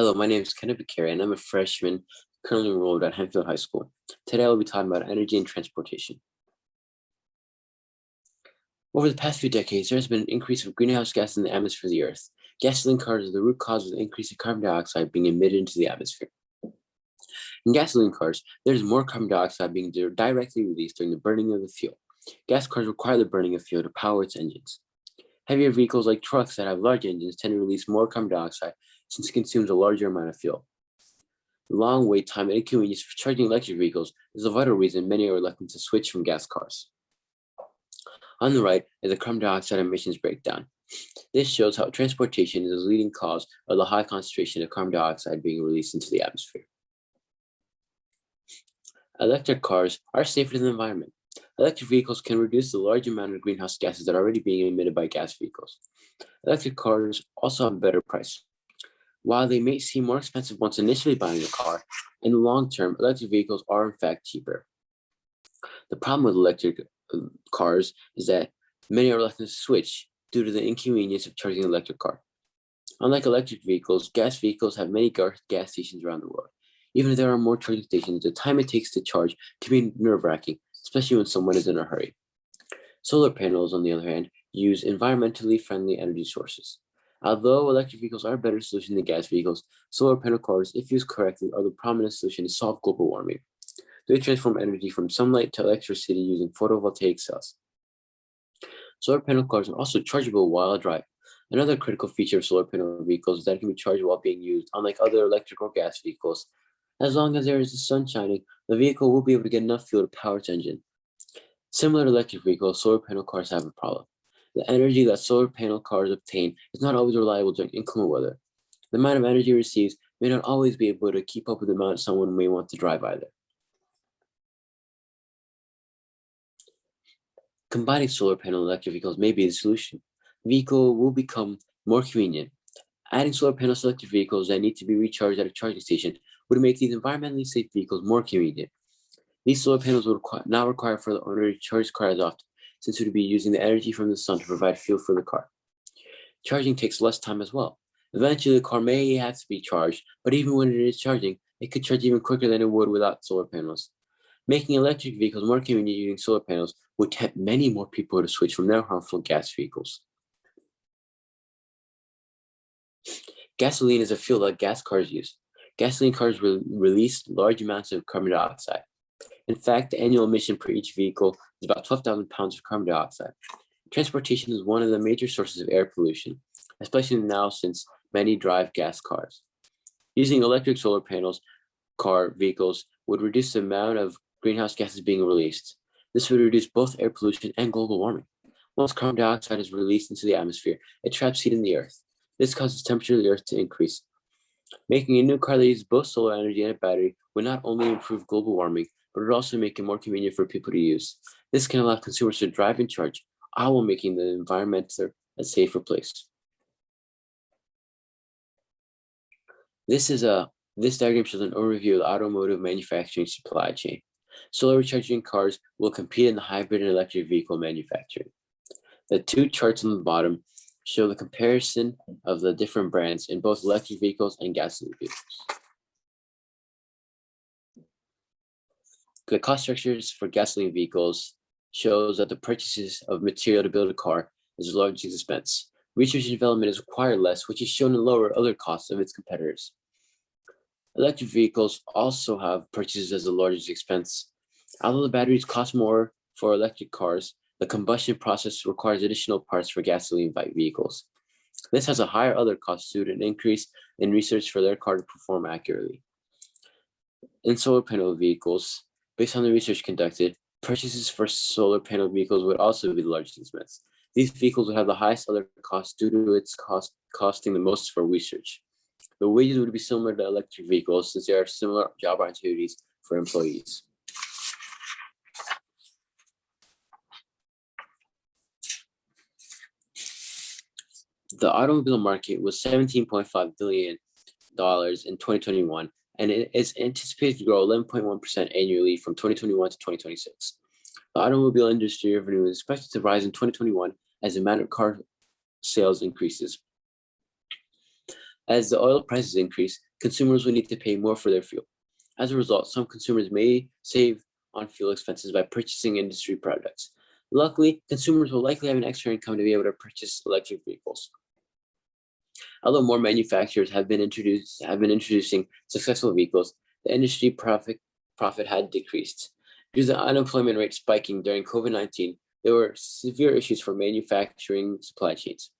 Hello, my name is Kenneth Bakari, and I'm a freshman currently enrolled at Hempfield High School. Today, I'll be talking about energy and transportation. Over the past few decades, there has been an increase of greenhouse gases in the atmosphere of the Earth. Gasoline cars are the root cause of the increase in carbon dioxide being emitted into the atmosphere. In gasoline cars, there is more carbon dioxide being directly released during the burning of the fuel. Gas cars require the burning of fuel to power its engines. Heavier vehicles like trucks that have large engines tend to release more carbon dioxide since it consumes a larger amount of fuel. The long wait time and inconvenience for charging electric vehicles is a vital reason many are reluctant to switch from gas cars. On the right is the carbon dioxide emissions breakdown. This shows how transportation is the leading cause of the high concentration of carbon dioxide being released into the atmosphere. Electric cars are safer to the environment. Electric vehicles can reduce the large amount of greenhouse gases that are already being emitted by gas vehicles. Electric cars also have a better price. While they may seem more expensive once initially buying a car, in the long term, electric vehicles are in fact cheaper. The problem with electric cars is that many are reluctant to switch due to the inconvenience of charging an electric car. Unlike electric vehicles, gas vehicles have many gas stations around the world. Even if there are more charging stations, the time it takes to charge can be nerve-wracking, especially when someone is in a hurry. Solar panels, on the other hand, use environmentally friendly energy sources. Although electric vehicles are a better solution than gas vehicles, solar panel cars, if used correctly, are the prominent solution to solve global warming. They transform energy from sunlight to electricity using photovoltaic cells. Solar panel cars are also chargeable while driving. Another critical feature of solar panel vehicles is that it can be charged while being used, unlike other electric or gas vehicles. As long as there is the sun shining, the vehicle will be able to get enough fuel to power its engine. Similar to electric vehicles, solar panel cars have a problem. The energy that solar panel cars obtain is not always reliable during inclement weather. The amount of energy it receives may not always be able to keep up with the amount someone may want to drive either. Combining solar panel and electric vehicles may be the solution. The vehicle will become more convenient. Adding solar panels to electric vehicles that need to be recharged at a charging station would make these environmentally safe vehicles more convenient. These solar panels would not require for the owner to charge cars often, since it would be using the energy from the sun to provide fuel for the car. Charging takes less time as well. Eventually, the car may have to be charged, but even when it is charging, it could charge even quicker than it would without solar panels. Making electric vehicles more convenient using solar panels would tempt many more people to switch from their harmful gas vehicles. Gasoline is a fuel that gas cars use. Gasoline cars release large amounts of carbon dioxide. In fact, the annual emission per each vehicle is about 12,000 pounds of carbon dioxide. Transportation is one of the major sources of air pollution, especially now since many drive gas cars. Using electric solar panels, car vehicles would reduce the amount of greenhouse gases being released. This would reduce both air pollution and global warming. Once carbon dioxide is released into the atmosphere, it traps heat in the earth. This causes the temperature of the earth to increase. Making a new car that uses both solar energy and a battery would not only improve global warming, but it would also make it more convenient for people to use. This can allow consumers to drive and charge, all while making the environment a safer place. This diagram shows an overview of the automotive manufacturing supply chain. Solar recharging cars will compete in the hybrid and electric vehicle manufacturing. The two charts on the bottom show the comparison of the different brands in both electric vehicles and gasoline vehicles. The cost structures for gasoline vehicles shows that the purchases of material to build a car is the largest expense. Research and development is required less, which is shown to lower other costs of its competitors. Electric vehicles also have purchases as the largest expense. Although the batteries cost more for electric cars, the combustion process requires additional parts for gasoline vehicles. This has a higher other cost due to an increase in research for their car to perform accurately. In solar panel vehicles, based on the research conducted, purchases for solar panel vehicles would also be the largest expense. These vehicles would have the highest other costs due to its costing the most for research. The wages would be similar to electric vehicles since there are similar job opportunities for employees. The automobile market was $17.5 billion in 2021, and it is anticipated to grow 11.1% annually from 2021 to 2026. The automobile industry revenue is expected to rise in 2021 as the amount of car sales increases. As the oil prices increase, consumers will need to pay more for their fuel. As a result, some consumers may save on fuel expenses by purchasing industry products. Luckily, consumers will likely have an extra income to be able to purchase electric vehicles. Although more manufacturers have been introducing successful vehicles, the industry profit had decreased. Due to the unemployment rate spiking during COVID-19, there were severe issues for manufacturing supply chains.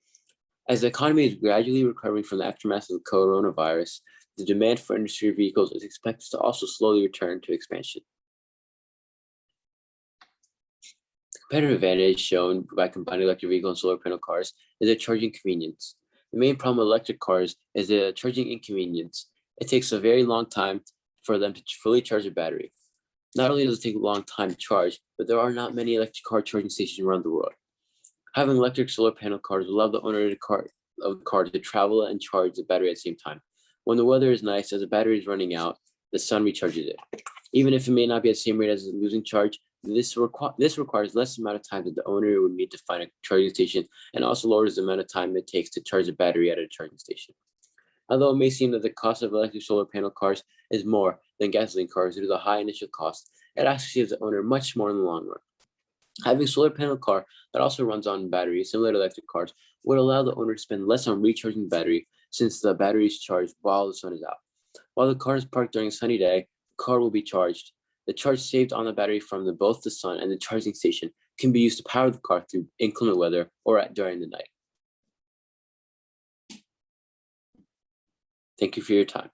As the economy is gradually recovering from the aftermath of the coronavirus, the demand for industry vehicles is expected to also slowly return to expansion. The competitive advantage shown by combining electric vehicle and solar panel cars is their charging convenience. The main problem with electric cars is the charging inconvenience. It takes a very long time for them to fully charge a battery. Not only does it take a long time to charge, but there are not many electric car charging stations around the world. Having electric solar panel cars will allow the owner of the car to travel and charge the battery at the same time. When the weather is nice, as the battery is running out, the sun recharges it. Even if it may not be at the same rate as losing charge, this requires less amount of time that the owner would need to find a charging station, and also lowers the amount of time it takes to charge a battery at a charging station. Although it may seem that the cost of electric solar panel cars is more than gasoline cars due to the high initial cost, it actually saves the owner much more in the long run. Having a solar panel car that also runs on batteries, similar to electric cars, would allow the owner to spend less on recharging the battery since the battery is charged while the sun is out. While the car is parked during a sunny day, the car will be charged. The charge saved on the battery from both the sun and the charging station can be used to power the car through inclement weather or during the night. Thank you for your time.